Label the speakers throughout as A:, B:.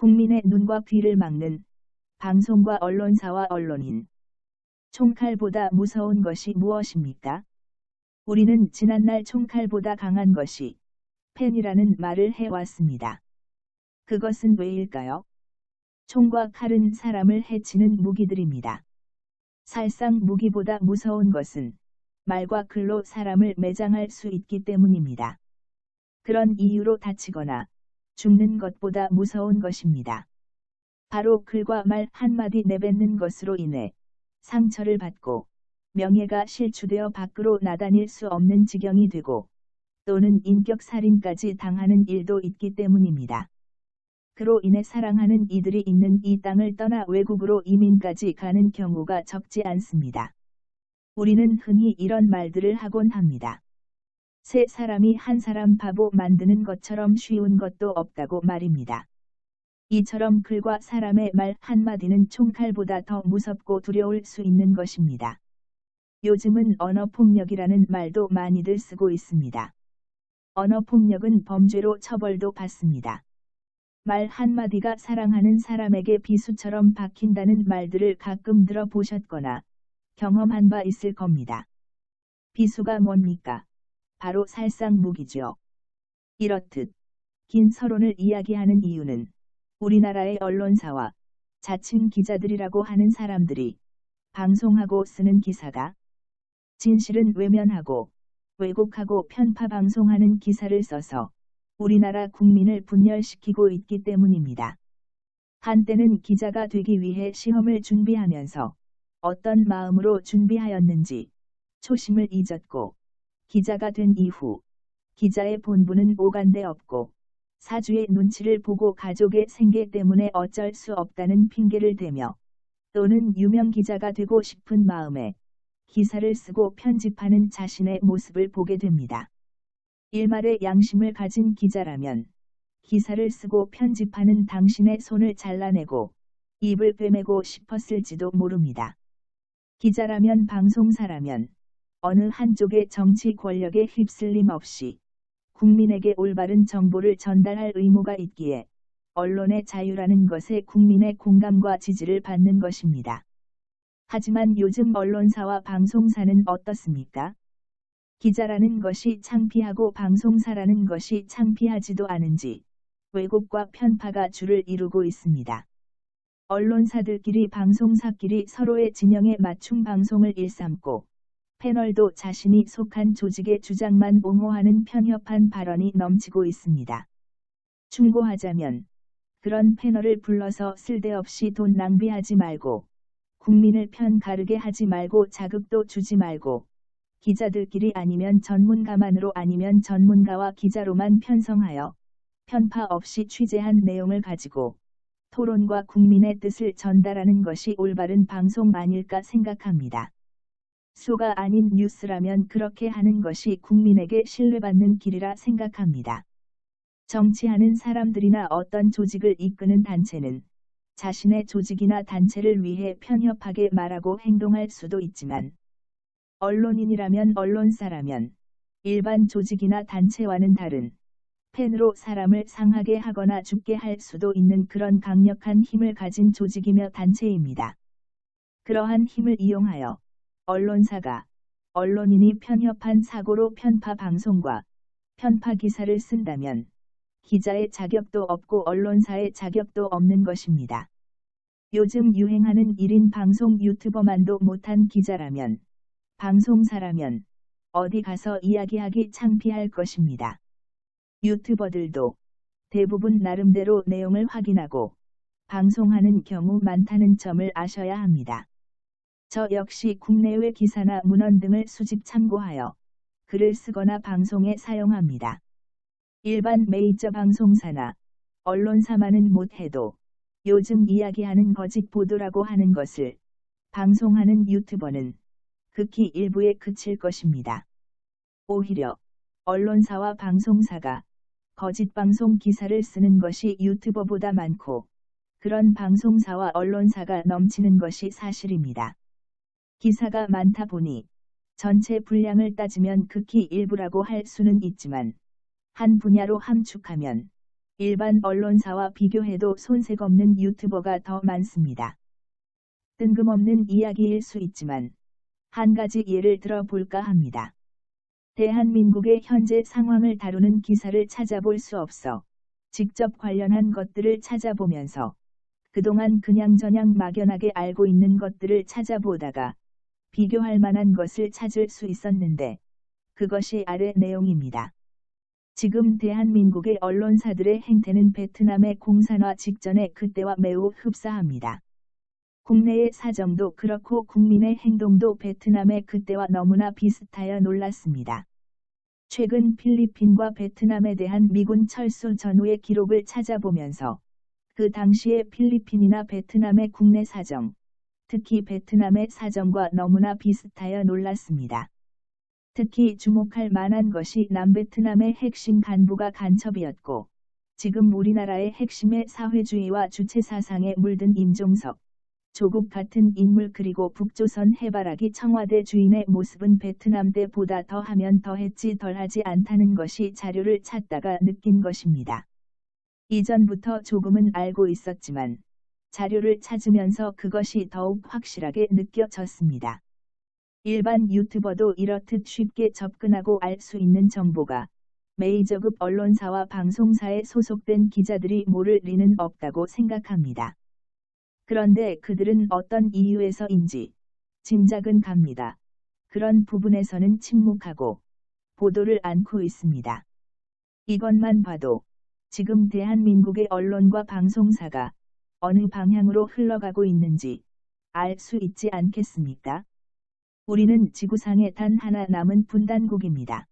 A: 국민의 눈과 귀를 막는 방송과 언론사와 언론인. 총칼보다 무서운 것이 무엇입니까? 우리는 지난날 총칼보다 강한 것이 펜이라는 말을 해왔습니다. 그것은 왜일까요? 총과 칼은 사람을 해치는 무기들입니다. 살상 무기보다 무서운 것은 말과 글로 사람을 매장할 수 있기 때문입니다. 그런 이유로 다치거나 죽는 것보다 무서운 것입니다. 바로 글과 말 한마디 내뱉는 것으로 인해 상처를 받고 명예가 실추되어 밖으로 나다닐 수 없는 지경이 되고 또는 인격살인까지 당하는 일도 있기 때문입니다. 그로 인해 사랑하는 이들이 있는 이 땅을 떠나 외국으로 이민까지 가는 경우가 적지 않습니다. 우리는 흔히 이런 말들을 하곤 합니다. 세 사람이 한 사람 바보 만드는 것처럼 쉬운 것도 없다고 말입니다. 이처럼 글과 사람의 말 한마디는 총칼보다 더 무섭고 두려울 수 있는 것입니다. 요즘은 언어폭력이라는 말도 많이들 쓰고 있습니다. 언어폭력은 범죄로 처벌도 받습니다. 말 한마디가 사랑하는 사람에게 비수처럼 박힌다는 말들을 가끔 들어보셨거나 경험한 바 있을 겁니다. 비수가 뭡니까? 바로 살상무기죠. 이렇듯 긴 서론을 이야기하는 이유는 우리나라의 언론사와 자칭 기자들이라고 하는 사람들이 방송하고 쓰는 기사가 진실은 외면하고 왜곡하고 편파 방송하는 기사를 써서 우리나라 국민을 분열시키고 있기 때문입니다. 한때는 기자가 되기 위해 시험을 준비하면서 어떤 마음으로 준비하였는지 초심을 잊었고 기자가 된 이후 기자의 본분은 오간데 없고 사주의 눈치를 보고 가족의 생계 때문에 어쩔 수 없다는 핑계를 대며 또는 유명 기자가 되고 싶은 마음에 기사를 쓰고 편집하는 자신의 모습을 보게 됩니다. 일말의 양심을 가진 기자라면 기사를 쓰고 편집하는 당신의 손을 잘라내고 입을 꿰매고 싶었을지도 모릅니다. 기자라면 방송사라면 어느 한쪽의 정치 권력에 휩쓸림 없이 국민에게 올바른 정보를 전달할 의무가 있기에 언론의 자유라는 것에 국민의 공감과 지지를 받는 것입니다. 하지만 요즘 언론사와 방송사는 어떻습니까? 기자라는 것이 창피하고 방송사라는 것이 창피하지도 않은지 왜곡과 편파가 주를 이루고 있습니다. 언론사들끼리 방송사끼리 서로의 진영에 맞춤 방송을 일삼고 패널도 자신이 속한 조직의 주장만 옹호하는 편협한 발언이 넘치고 있습니다. 충고하자면 그런 패널을 불러서 쓸데없이 돈 낭비하지 말고 국민을 편 가르게 하지 말고 자극도 주지 말고 기자들끼리 아니면 전문가만으로 아니면 전문가와 기자로만 편성하여 편파 없이 취재한 내용을 가지고 토론과 국민의 뜻을 전달하는 것이 올바른 방송 아닐까 생각합니다. 수가 아닌 뉴스라면 그렇게 하는 것이 국민에게 신뢰받는 길이라 생각합니다. 정치하는 사람들이나 어떤 조직을 이끄는 단체는 자신의 조직이나 단체를 위해 편협하게 말하고 행동할 수도 있지만 언론인이라면 언론사라면 일반 조직이나 단체와는 다른 펜으로 사람을 상하게 하거나 죽게 할 수도 있는 그런 강력한 힘을 가진 조직이며 단체입니다. 그러한 힘을 이용하여 언론사가 언론인이 편협한 사고로 편파 방송과 편파 기사를 쓴다면 기자의 자격도 없고 언론사의 자격도 없는 것입니다. 요즘 유행하는 1인 방송 유튜버만도 못한 기자라면 방송사라면 어디 가서 이야기하기 창피할 것입니다. 유튜버들도 대부분 나름대로 내용을 확인하고 방송하는 경우 많다는 점을 아셔야 합니다. 저 역시 국내외 기사나 문헌 등을 수집 참고하여 글을 쓰거나 방송에 사용합니다. 일반 메이저 방송사나 언론사만은 못해도 요즘 이야기하는 거짓 보도라고 하는 것을 방송하는 유튜버는 극히 일부에 그칠 것입니다. 오히려 언론사와 방송사가 거짓 방송 기사를 쓰는 것이 유튜버보다 많고 그런 방송사와 언론사가 넘치는 것이 사실입니다. 기사가 많다 보니 전체 분량을 따지면 극히 일부라고 할 수는 있지만 한 분야로 함축하면 일반 언론사와 비교해도 손색 없는 유튜버가 더 많습니다. 뜬금없는 이야기일 수 있지만 한 가지 예를 들어 볼까 합니다. 대한민국의 현재 상황을 다루는 기사를 찾아볼 수 없어 직접 관련한 것들을 찾아보면서 그동안 그냥저냥 막연하게 알고 있는 것들을 찾아보다가 비교할 만한 것을 찾을 수 있었는데 그것이 아래 내용입니다. 지금 대한민국의 언론사들의 행태는 베트남의 공산화 직전의 그때와 매우 흡사합니다. 국내의 사정도 그렇고 국민의 행동도 베트남의 그때와 너무나 비슷하여 놀랐습니다. 최근 필리핀과 베트남에 대한 미군 철수 전후의 기록을 찾아보면서 그 당시의 필리핀이나 베트남의 국내 사정, 특히 베트남의 사정과 너무나 비슷하여 놀랐습니다. 특히 주목할 만한 것이 남베트남의 핵심 간부가 간첩이었고, 지금 우리나라의 핵심의 사회주의와 주체사상에 물든 임종석, 조국 같은 인물 그리고 북조선 해바라기 청와대 주인의 모습은 베트남 때보다 더하면 더했지 덜하지 않다는 것이 자료를 찾다가 느낀 것입니다. 이전부터 조금은 알고 있었지만 자료를 찾으면서 그것이 더욱 확실하게 느껴졌습니다. 일반 유튜버도 이렇듯 쉽게 접근하고 알 수 있는 정보가 메이저급 언론사와 방송사에 소속된 기자들이 모를 리는 없다고 생각합니다. 그런데 그들은 어떤 이유에서인지 짐작은 갑니다. 그런 부분에서는 침묵하고 보도를 않고 있습니다. 이것만 봐도 지금 대한민국의 언론과 방송사가 어느 방향으로 흘러가고 있는지 알 수 있지 않겠습니까? 우리는 지구상에 단 하나 남은 분단국입니다.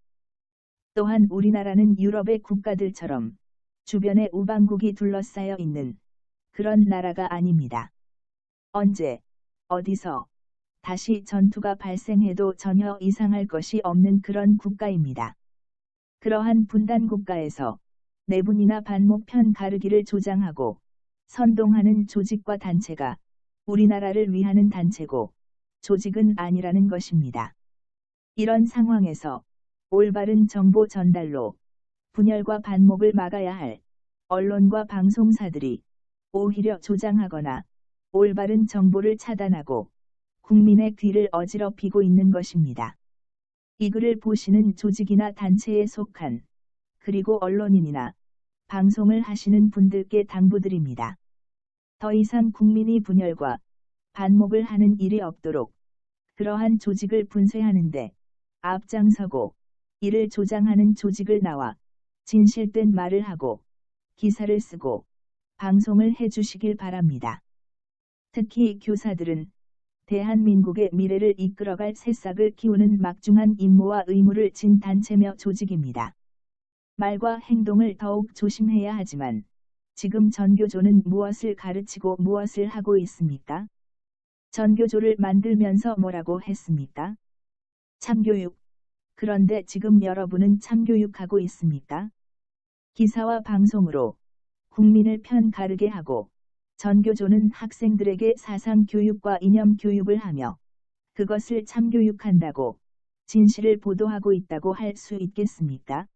A: 또한 우리나라는 유럽의 국가들처럼 주변에 우방국이 둘러싸여 있는 그런 나라가 아닙니다. 언제, 어디서, 다시 전투가 발생해도 전혀 이상할 것이 없는 그런 국가입니다. 그러한 분단 국가에서 내분이나 반목 편 가르기를 조장하고 선동하는 조직과 단체가 우리나라를 위하는 단체고 조직은 아니라는 것입니다. 이런 상황에서 올바른 정보 전달로 분열과 반목을 막아야 할 언론과 방송사들이 오히려 조장하거나 올바른 정보를 차단하고 국민의 귀를 어지럽히고 있는 것입니다. 이 글을 보시는 조직이나 단체에 속한 그리고 언론인이나 방송을 하시는 분들께 당부드립니다. 더 이상 국민이 분열과 반목을 하는 일이 없도록 그러한 조직을 분쇄하는데 앞장서고 이를 조장하는 조직을 나와 진실된 말을 하고 기사를 쓰고 방송을 해주시길 바랍니다. 특히 교사들은 대한민국의 미래를 이끌어갈 새싹을 키우는 막중한 임무와 의무를 진 단체며 조직입니다. 말과 행동을 더욱 조심해야 하지만 지금 전교조는 무엇을 가르치고 무엇을 하고 있습니까? 전교조를 만들면서 뭐라고 했습니까? 참교육. 그런데 지금 여러분은 참교육하고 있습니까? 기사와 방송으로 국민을 편 가르게 하고 전교조는 학생들에게 사상 교육과 이념 교육을 하며 그것을 참교육한다고 진실을 보도하고 있다고 할 수 있겠습니까?